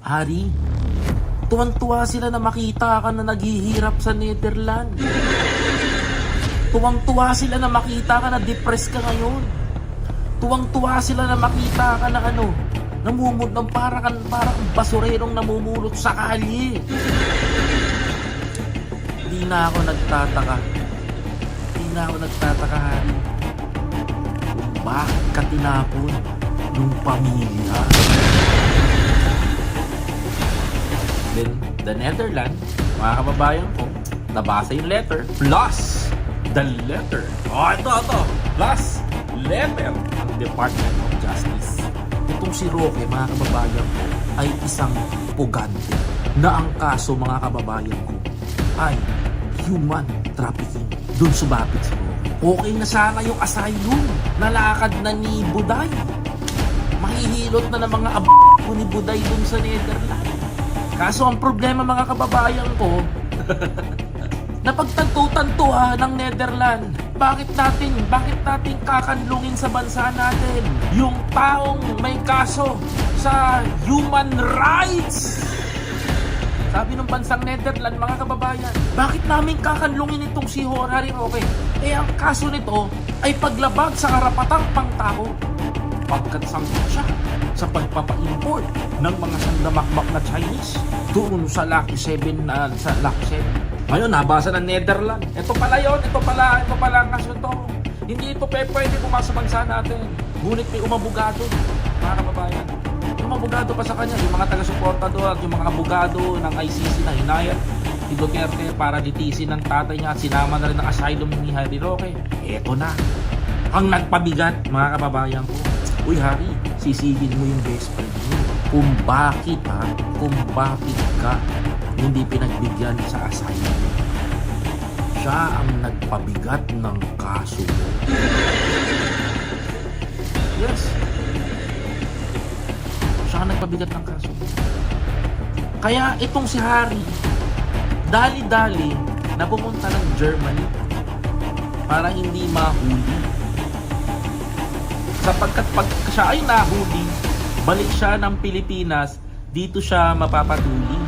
Hari, tuwang-tuwa sila na makita ka na naghihirap sa Netherlands. Tuwang-tuwa sila na makita ka na depressed ka ngayon. Tuwang-tuwa sila na makita ka na ng parang basurerong namumulot sa kalye. Hindi na ako nagtataka. Hari. Kung bakit ka tinapon ng pamilya. Then, the Netherlands, mga kababayan ko, nabasa yung letter, plus the letter. Ito. Plus letter ng Department of Justice. Itong si Roque, mga kababayan ko, ay isang pugante na ang kaso, mga kababayan ko, ay human trafficking. Doon sumapit si Roque. Okay na sana yung asylum. Nalakad na ni Buday. Mahihilot na ng mga ko ni Buday doon sa Netherlands. Kaso ang problema, mga kababayan ko, napagtanto-tantuhan ng Netherlands. Bakit natin kakanlungin sa bansa natin yung taong may kaso sa human rights? Sabi ng bansang Netherlands, mga kababayan, bakit namin kakanlungin itong si Harry Roque? Ang kaso nito ay paglabag sa karapatang pangtao. Pagkat sangkot siya sa pagpapa-import ng mga sandamakmak na Chinese doon sa Lucky 7 sa Lucky 7. Ngayon, nabasa ng Netherlands. Ito pala ang kaso ito. Hindi ito pwede pumasok sa bansa natin. Ngunit may umabogado, mga kababayan. Yung umabogado pa sa kanya, yung mga taga-suporta doon at yung mga abogado ng ICC na hinayat ni Duterte para litisin ng tatay niya at sinama na rin ang asylum ni Harry Roque. Eto na. Ang nagpabigat, mga kababayan ko. Uy, Harry, sisigin mo yung best friend mo. Kung bakit ka hindi pinagbigyan sa asylum. Siya ang nagpabigat ng kaso. Yes. Siya ang nagpabigat ng kaso. Kaya itong si Harry, dali-dali na pumunta ng Germany para hindi mahuli. Sapagkat pag siya ay nahuli, balik siya ng Pilipinas, dito siya mapapatuli.